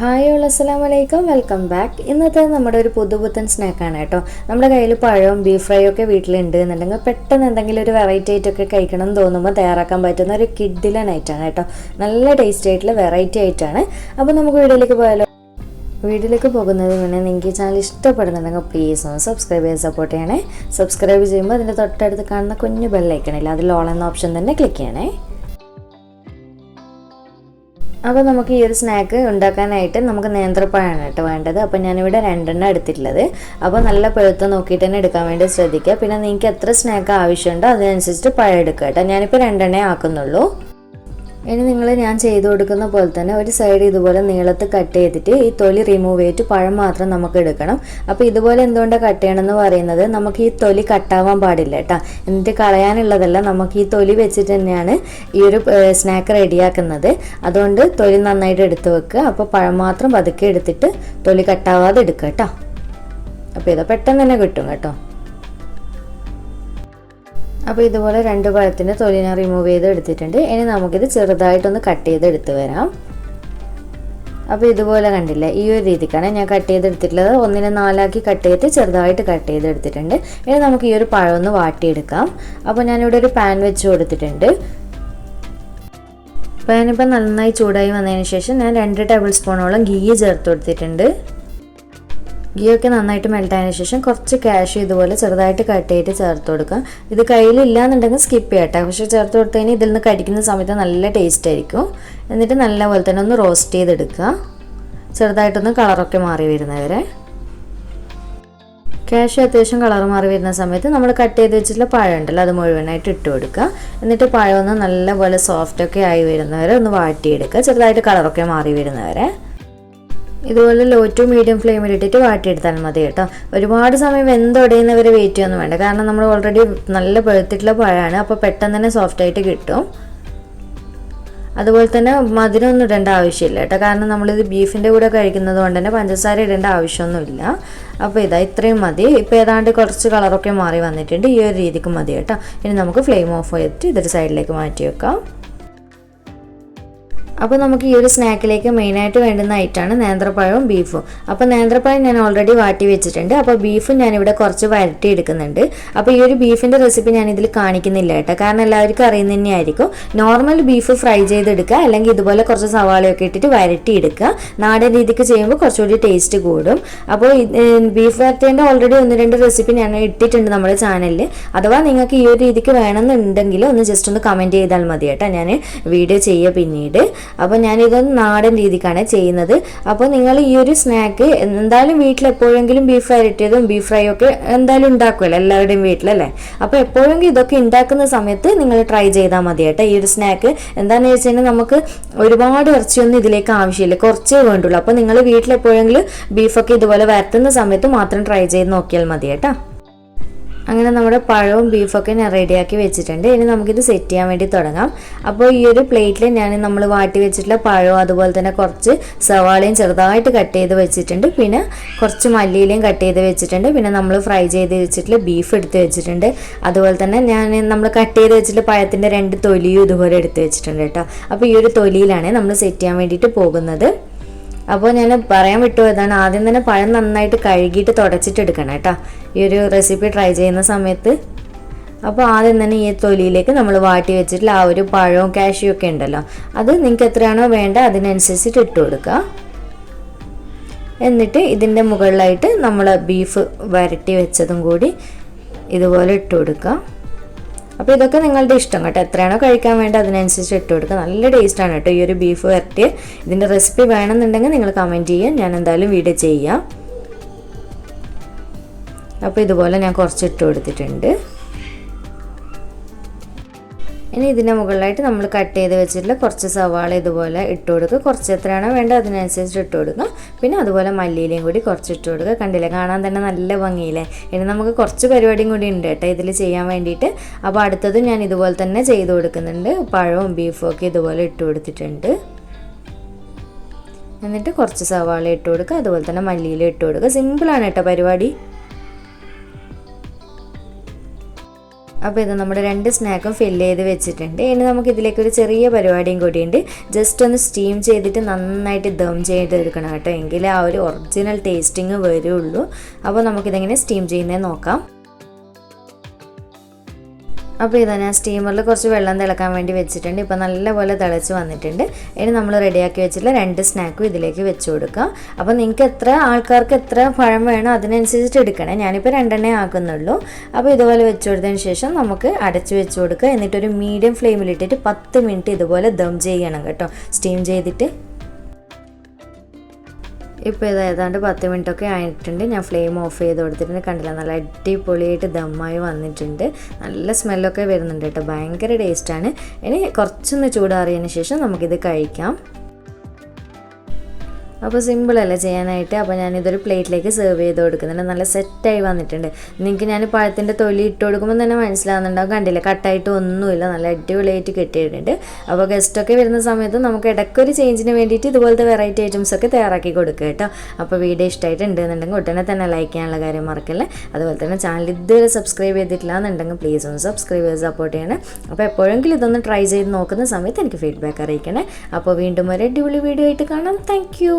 Hi all അസ്സലാമു അലൈക്കും, welcome back. ഇന്നത്തെ നമ്മുടെ ഒരു പുതുപുത്തൻ സ്നാക്കാണ് കേട്ടോ. നമ്മുടെ കയ്യിൽ പഴവും ബീഫ് ഫ്രൈ ഒക്കെ വീട്ടിലുണ്ട് എന്നുണ്ടെങ്കിൽ പെട്ടെന്ന് എന്തെങ്കിലും ഒരു വെറൈറ്റി ആയിട്ടൊക്കെ കഴിക്കണം എന്ന് തോന്നുമ്പോൾ തയ്യാറാക്കാൻ പറ്റുന്ന ഒരു കിഡിലൻ ആയിട്ടാണ് കേട്ടോ. നല്ല ടേസ്റ്റ് ആയിട്ടുള്ള വെറൈറ്റി ആയിട്ടാണ്. അപ്പോൾ നമുക്ക് വീഡിയോയിലേക്ക് പോയാലോ. വീഡിയോയിലേക്ക് പോകുന്നതിന് മുന്നേ നിങ്ങൾക്ക് ചാനൽ ഇഷ്ടപ്പെടുന്നുണ്ടെങ്കിൽ പ്ലീസ് ഒന്ന് സബ്സ്ക്രൈബ് ചെയ്ത് സപ്പോർട്ട് ചെയ്യണേ. സബ്സ്ക്രൈബ് ചെയ്യുമ്പോൾ അതിൻ്റെ തൊട്ടടുത്ത് കാണുന്ന കുഞ്ഞു ബെല്ലൈക്കണില്ല, അതിൽ ഓൾ എന്ന ഓപ്ഷൻ തന്നെ ക്ലിക്ക് ചെയ്യണേ. അപ്പോൾ നമുക്ക് ഈ ഒരു സ്നാക്ക് ഉണ്ടാക്കാനായിട്ട് നമുക്ക് നേന്ത്രപ്പഴമാണ് കേട്ടോ വേണ്ടത്. അപ്പോൾ ഞാനിവിടെ 2 എടുത്തിട്ടുള്ളത്. അപ്പോൾ നല്ല പഴുത്ത നോക്കിയിട്ട് തന്നെ എടുക്കാൻ വേണ്ടി ശ്രദ്ധിക്കുക. പിന്നെ നിങ്ങൾക്ക് എത്ര സ്നാക്ക് ആവശ്യമുണ്ടോ അതിനനുസരിച്ചിട്ട് പഴം എടുക്കുക കേട്ടോ. ഞാനിപ്പോൾ 2 ആക്കുന്നുള്ളൂ. ഇനി ഞാൻ ചെയ്ത് കൊടുക്കുന്ന പോലെ തന്നെ ഒരു സൈഡ് ഇതുപോലെ നീളത്ത് കട്ട് ചെയ്തിട്ട് ഈ തൊലി റിമൂവ് ചെയ്തിട്ട് പഴം മാത്രം നമുക്ക് എടുക്കണം. അപ്പോൾ ഇതുപോലെ എന്തുകൊണ്ടാണ് കട്ട് ചെയ്യണമെന്ന് പറയുന്നത്, നമുക്ക് ഈ തൊലി കട്ടാവാൻ പാടില്ല കേട്ടോ. എന്നിട്ട് കളയാനുള്ളതല്ല, നമുക്ക് ഈ തൊലി വെച്ചിട്ട് തന്നെയാണ് ഈ ഒരു സ്നാക്ക് റെഡിയാക്കുന്നത്. അതുകൊണ്ട് തൊലി നന്നായിട്ട് എടുത്ത് വെക്കുക. അപ്പോൾ പഴം മാത്രം പതുക്കെ എടുത്തിട്ട് തൊലി കട്ടാവാതെ എടുക്കുക കേട്ടോ. അപ്പോൾ ഇത് പെട്ടെന്ന് തന്നെ കിട്ടും കേട്ടോ. അപ്പോൾ ഇതുപോലെ 2 പഴത്തിൻ്റെ തൊലി ഞാൻ റിമൂവ് ചെയ്ത് എടുത്തിട്ടുണ്ട്. ഇനി നമുക്കിത് ചെറുതായിട്ടൊന്ന് കട്ട് ചെയ്ത് എടുത്ത് വരാം. അപ്പോൾ ഇതുപോലെ കണ്ടില്ലേ, ഈ ഒരു രീതിക്കാണ് ഞാൻ കട്ട് ചെയ്തെടുത്തിട്ടുള്ളത്. 1നെ 4 കട്ട് ചെയ്തിട്ട് ചെറുതായിട്ട് കട്ട് ചെയ്തെടുത്തിട്ടുണ്ട്. ഇനി നമുക്ക് ഈ ഒരു പഴം ഒന്ന് വാട്ടിയെടുക്കാം. അപ്പോൾ ഞാനിവിടെ ഒരു പാൻ വെച്ച് കൊടുത്തിട്ടുണ്ട്. പാനിപ്പോൾ നന്നായി ചൂടായി വന്നതിന് ശേഷം ഞാൻ 2 ടേബിൾ സ്പൂണോളം ഗീ ചേർത്ത് കൊടുത്തിട്ടുണ്ട്. ഗീ ഒക്കെ നന്നായിട്ട് മെൽറ്റായതിനു ശേഷം കുറച്ച് കാഷ്യൂ ഇതുപോലെ ചെറുതായിട്ട് കട്ട് ചെയ്തിട്ട് ചേർത്ത് കൊടുക്കുക. ഇത് കയ്യിലില്ല എന്നുണ്ടെങ്കിൽ സ്കിപ്പ് ചെയ്യട്ടെ. പക്ഷേ ചേർത്ത് കൊടുത്തതിന് ഇതിൽ നിന്ന് കടിക്കുന്ന സമയത്ത് നല്ല ടേസ്റ്റ് ആയിരിക്കും. എന്നിട്ട് നല്ലപോലെ തന്നെ ഒന്ന് റോസ്റ്റ് ചെയ്തെടുക്കുക, ചെറുതായിട്ടൊന്ന് കളറൊക്കെ മാറി വരുന്നവരെ. കാഷ്യൂ അത്യാവശ്യം കളർ മാറി വരുന്ന സമയത്ത് നമ്മൾ കട്ട് ചെയ്ത് വെച്ചിട്ടുള്ള പഴം ഉണ്ടല്ലോ അത് മുഴുവനായിട്ട് ഇട്ട് കൊടുക്കുക. എന്നിട്ട് പഴം ഒന്ന് നല്ലപോലെ സോഫ്റ്റൊക്കെ ആയി വരുന്നവരെ ഒന്ന് വാട്ടിയെടുക്കുക, ചെറുതായിട്ട് കളറൊക്കെ മാറി വരുന്നവരെ. ഇതുപോലെ ലോ ടു മീഡിയം ഫ്ലെയിമിൽ ഇട്ടിട്ട് വാട്ടിയെടുത്താൽ മതി കേട്ടോ. ഒരുപാട് സമയം വെന്തൊടയുന്നവരെ വെയിറ്റ് ചെയ്യൊന്നും വേണ്ട, കാരണം നമ്മൾ ഓൾറെഡി നല്ല പഴുത്തിട്ടുള്ള പഴമാണ്. അപ്പോൾ പെട്ടെന്ന് തന്നെ സോഫ്റ്റായിട്ട് കിട്ടും. അതുപോലെ തന്നെ മധുരമൊന്നും ഇടേണ്ട ആവശ്യമില്ല കേട്ടോ, കാരണം നമ്മളിത് ബീഫിൻ്റെ കൂടെ കഴിക്കുന്നത് കൊണ്ട് തന്നെ പഞ്ചസാര ഇടേണ്ട ആവശ്യമൊന്നുമില്ല. അപ്പോൾ ഇത്രയും മതി. ഇപ്പോൾ ഏതാണ്ട് കുറച്ച് കളറൊക്കെ മാറി വന്നിട്ടുണ്ട്. ഈ ഒരു രീതിക്ക് മതി കേട്ടോ. ഇനി നമുക്ക് ഫ്ലെയിം ഓഫ് ചെയ്തിട്ട് ഇതൊരു സൈഡിലേക്ക് മാറ്റി വെക്കാം. അപ്പോൾ നമുക്ക് ഈ ഒരു സ്നാക്കിലേക്ക് മെയിനായിട്ട് വേണ്ടുന്ന ഐറ്റമാണ് നേന്ത്രപ്പഴവും ബീഫും. അപ്പോൾ നേന്ത്രപ്പഴം ഞാൻ ഓൾറെഡി വാട്ടി വെച്ചിട്ടുണ്ട്. അപ്പോൾ ബീഫും ഞാനിവിടെ കുറച്ച് വരട്ടി എടുക്കുന്നുണ്ട്. അപ്പോൾ ഈ ഒരു ബീഫിൻ്റെ റെസിപ്പി ഞാൻ ഇതിൽ കാണിക്കുന്നില്ല കേട്ടോ, കാരണം എല്ലാവർക്കും അറിയുന്ന തന്നെയായിരിക്കും. നോർമൽ ബീഫ് ഫ്രൈ ചെയ്തെടുക്കുക, അല്ലെങ്കിൽ ഇതുപോലെ കുറച്ച് സവാളയൊക്കെ ഇട്ടിട്ട് വരട്ടി എടുക്കുക. നാടൻ രീതിക്ക് ചെയ്യുമ്പോൾ കുറച്ചുകൂടി ടേസ്റ്റ് കൂടും. അപ്പോൾ ബീഫ് വരട്ടേൻ്റെ ഓൾറെഡി 1-2 റെസിപ്പി ഞാൻ ഇട്ടിട്ടുണ്ട് നമ്മുടെ ചാനലിൽ. അഥവാ നിങ്ങൾക്ക് ഈ ഒരു രീതിക്ക് വേണമെന്നുണ്ടെങ്കിൽ ഒന്ന് ജസ്റ്റ് ഒന്ന് കമൻറ്റ് ചെയ്താൽ മതി കേട്ടോ, ഞാൻ വീഡിയോ ചെയ്യുക പിന്നീട്. അപ്പോൾ ഞാനിതൊന്ന് നാടൻ രീതിക്കാണ് ചെയ്യുന്നത്. അപ്പോൾ നിങ്ങൾ ഈ ഒരു സ്നാക്ക് എന്തായാലും വീട്ടിൽ എപ്പോഴെങ്കിലും ബീഫ് വരട്ടിയതും ബീഫ് ഫ്രൈ ഒക്കെ എന്തായാലും ഉണ്ടാക്കുമല്ലോ എല്ലാവരുടെയും വീട്ടിലല്ലേ. അപ്പോൾ എപ്പോഴെങ്കിലും ഇതൊക്കെ ഉണ്ടാക്കുന്ന സമയത്ത് നിങ്ങൾ ട്രൈ ചെയ്താൽ മതി കേട്ടോ. ഈ ഒരു സ്നാക്ക് എന്താണെന്ന് വെച്ച് കഴിഞ്ഞാൽ നമുക്ക് ഒരുപാട് ഇറച്ചിയൊന്നും ഇതിലേക്ക് ആവശ്യമില്ല, കുറച്ചേ വേണ്ടുള്ളൂ. അപ്പോൾ നിങ്ങൾ വീട്ടിൽ എപ്പോഴെങ്കിലും ബീഫൊക്കെ ഇതുപോലെ വരട്ടുന്ന സമയത്ത് മാത്രം ട്രൈ ചെയ്ത് നോക്കിയാൽ മതി കേട്ടോ. അങ്ങനെ നമ്മുടെ പഴവും ബീഫൊക്കെ ഞാൻ റെഡിയാക്കി വെച്ചിട്ടുണ്ട്. ഇനി നമുക്കിത് സെറ്റ് ചെയ്യാൻ വേണ്ടി തുടങ്ങാം. അപ്പോൾ ഈ ഒരു പ്ലേറ്റിൽ നമ്മൾ വാട്ടി വെച്ചിട്ടുള്ള പഴവും അതുപോലെ തന്നെ കുറച്ച് സവാളയും ചെറുതായിട്ട് കട്ട് ചെയ്ത് വെച്ചിട്ടുണ്ട്. പിന്നെ കുറച്ച് മല്ലിയിലയും കട്ട് ചെയ്ത് വെച്ചിട്ടുണ്ട്. പിന്നെ നമ്മൾ ഫ്രൈ ചെയ്ത് വെച്ചിട്ടുള്ള ബീഫ് എടുത്ത് വെച്ചിട്ടുണ്ട്. അതുപോലെ തന്നെ നമ്മൾ കട്ട് ചെയ്ത് വെച്ചിട്ടുള്ള പഴത്തിൻ്റെ 2 തൊലിയും ഇതുപോലെ എടുത്ത് വെച്ചിട്ടുണ്ട് കേട്ടോ. അപ്പോൾ ഈ ഒരു തൊലിയിലാണ് നമ്മൾ സെറ്റ് ചെയ്യാൻ വേണ്ടിയിട്ട് പോകുന്നത്. അപ്പോൾ ഞാൻ പറയാൻ വിട്ടുപോയതാണ്, ആദ്യം തന്നെ പഴം നന്നായിട്ട് കഴുകിയിട്ട് തുടച്ചിട്ട് എടുക്കണം കേട്ടോ ഈ ഒരു റെസിപ്പി ട്രൈ ചെയ്യുന്ന സമയത്ത്. അപ്പോൾ ആദ്യം തന്നെ ഈ തൊലിയിലേക്ക് നമ്മൾ വാട്ടി വെച്ചിട്ടുള്ള ആ ഒരു പഴവും കാഷ്യൂ ഒക്കെ ഉണ്ടല്ലോ, അത് നിങ്ങൾക്ക് എത്രയാണോ വേണ്ട അതിനനുസരിച്ചിട്ട് ഇട്ട് കൊടുക്കുക. എന്നിട്ട് ഇതിൻ്റെ മുകളിലായിട്ട് നമ്മൾ ബീഫ് വരട്ടി വെച്ചതും കൂടി ഇതുപോലെ ഇട്ട് കൊടുക്കുക. അപ്പോൾ ഇതൊക്കെ നിങ്ങളുടെ ഇഷ്ടം കേട്ടോ, എത്രയാണോ കഴിക്കാൻ വേണ്ട അതിനനുസരിച്ച് ഇട്ട് കൊടുക്കുക. നല്ല ടേസ്റ്റാണ് കേട്ടോ ഈ ഒരു ബീഫ് വരട്ടി. ഇതിൻ്റെ റെസിപ്പി വേണമെന്നുണ്ടെങ്കിൽ നിങ്ങൾ കമൻറ്റ് ചെയ്യാൻ, ഞാൻ എന്തായാലും വീഡിയോ ചെയ്യാം. അപ്പോൾ ഇതുപോലെ ഞാൻ കുറച്ച് ഇട്ട് കൊടുത്തിട്ടുണ്ട്. ഇനി ഇതിൻ്റെ മുകളിലായിട്ട് നമ്മൾ കട്ട് ചെയ്ത് വെച്ചിട്ടുള്ള കുറച്ച് സവാള ഇതുപോലെ ഇട്ട് കൊടുക്കുക. കുറച്ച് എത്രയാണോ വേണ്ട അതിനനുസരിച്ച് ഇട്ട് കൊടുക്കുക. പിന്നെ അതുപോലെ മല്ലിയിലയും കൂടി കുറച്ച് ഇട്ട് കൊടുക്കുക. കണ്ടില്ലേ, കാണാൻ തന്നെ നല്ല ഭംഗിയില്ലേ. ഇനി നമുക്ക് കുറച്ച് പരിപാടിയും കൂടി ഉണ്ട് കേട്ടോ ഇതിൽ ചെയ്യാൻ വേണ്ടിയിട്ട്. അപ്പോൾ അടുത്തതും ഞാൻ ഇതുപോലെ തന്നെ ചെയ്ത് കൊടുക്കുന്നുണ്ട്. പഴവും ബീഫും ഒക്കെ ഇതുപോലെ ഇട്ട് കൊടുത്തിട്ടുണ്ട്. എന്നിട്ട് കുറച്ച് സവാള ഇട്ട് കൊടുക്കുക, അതുപോലെ തന്നെ മല്ലിയില ഇട്ട് കൊടുക്കുക. സിമ്പിളാണ് കേട്ടോ പരിപാടി. അപ്പോൾ ഇത് നമ്മുടെ 2 സ്നാക്കും ഫില്ല് ചെയ്ത് വെച്ചിട്ടുണ്ട്. ഇനി നമുക്ക് ഇതിലേക്കൊരു ചെറിയ പരിപാടിയും കൂടിയുണ്ട്. ജസ്റ്റ് ഒന്ന് സ്റ്റീം ചെയ്തിട്ട് നന്നായിട്ട് ദം ചെയ്തെടുക്കണം കേട്ടോ, എങ്കിലേ ആ ഒരു ഒറിജിനൽ ടേസ്റ്റിങ് വരുള്ളൂ. അപ്പോൾ നമുക്കിതെങ്ങനെ സ്റ്റീം ചെയ്യുന്നത് നോക്കാം. അപ്പോൾ ഇതാ ഞാൻ സ്റ്റീമറിൽ കുറച്ച് വെള്ളം തിളക്കാൻ വേണ്ടി വെച്ചിട്ടുണ്ട്. ഇപ്പോൾ നല്ലപോലെ തിളച്ച് വന്നിട്ടുണ്ട്. ഇനി നമ്മൾ റെഡിയാക്കി വെച്ചിട്ടുള്ള 2 സ്നാക്കും ഇതിലേക്ക് വെച്ച് കൊടുക്കാം. അപ്പോൾ നിങ്ങൾക്ക് എത്ര ആൾക്കാർക്ക് എത്ര പഴം വേണോ അതിനനുസരിച്ചിട്ട് എടുക്കണേ. ഞാനിപ്പോൾ 2 ആക്കുന്നുള്ളൂ. അപ്പോൾ ഇതുപോലെ വെച്ച് കൊടുത്തതിന് ശേഷം നമുക്ക് അടച്ച് വെച്ച് കൊടുക്കുക. എന്നിട്ടൊരു മീഡിയം ഫ്ലെയിമിലിട്ടിട്ട് 10 മിനിറ്റ് ഇതുപോലെ ദം ചെയ്യണം കേട്ടോ, സ്റ്റീം ചെയ്തിട്ട്. ഇപ്പോൾ ഇത് ഏതാണ്ട് 10 മിനിറ്റൊക്കെ ആയിട്ടുണ്ട്. ഞാൻ ഫ്ലെയിം ഓഫ് ചെയ്ത് കൊടുത്തിട്ടുണ്ട്. കണ്ടില്ല, നല്ല അടിപൊളിയായിട്ട് ദമ്മായി വന്നിട്ടുണ്ട്. നല്ല സ്മെല്ലൊക്കെ വരുന്നുണ്ട് കേട്ടോ, ഭയങ്കര ടേസ്റ്റാണ്. ഇനി കുറച്ചൊന്ന് ചൂടാറിയതിന് ശേഷം നമുക്കിത് കഴിക്കാം. അപ്പോൾ സിമ്പിളല്ലേ ചെയ്യാനായിട്ട്. അപ്പോൾ ഞാനിതൊരു പ്ലേറ്റിലേക്ക് സെർവ് ചെയ്ത് കൊടുക്കുന്നുണ്ട്. നല്ല സെറ്റായി വന്നിട്ടുണ്ട്. നിങ്ങൾക്ക് ഞാൻ പഴത്തിൻ്റെ തൊലി ഇട്ട് കൊടുക്കുമ്പോൾ തന്നെ മനസ്സിലാവുന്നുണ്ടാവും. കണ്ടില്ല, കട്ടായിട്ട് ഒന്നുമില്ല, നല്ല അടിപൊളിയായിട്ട് കെട്ടിയിട്ടുണ്ട്. അപ്പോൾ ഗസ്റ്റൊക്കെ വരുന്ന സമയത്ത് നമുക്ക് ഇടയ്ക്കൊരു ചേഞ്ചിന് വേണ്ടിയിട്ട് ഇതുപോലത്തെ വെറൈറ്റി ഐറ്റംസൊക്കെ തയ്യാറാക്കി കൊടുക്കുക കേട്ടോ. അപ്പോൾ വീഡിയോ ഇഷ്ടമായിട്ടുണ്ടെന്നുണ്ടെങ്കിൽ ഉടനെ തന്നെ ലൈക്ക് ചെയ്യാനുള്ള കാര്യം മറക്കല്ലേ. അതുപോലെ തന്നെ ചാനൽ ഇതുവരെ സബ്സ്ക്രൈബ് ചെയ്തിട്ടില്ല എന്നുണ്ടെങ്കിൽ പ്ലീസ് ഒന്ന് സബ്സ്ക്രൈബ് ചെയ്ത് സപ്പോർട്ട് ചെയ്യണേ. അപ്പോൾ എപ്പോഴെങ്കിലും ഇതൊന്ന് ട്രൈ ചെയ്ത് നോക്കുന്ന സമയത്ത് എനിക്ക് ഫീഡ്ബാക്ക് അറിയിക്കണേ. അപ്പോൾ വീണ്ടും ഒരു അടിപൊളി വീഡിയോ ആയിട്ട് കാണാം. Thank you.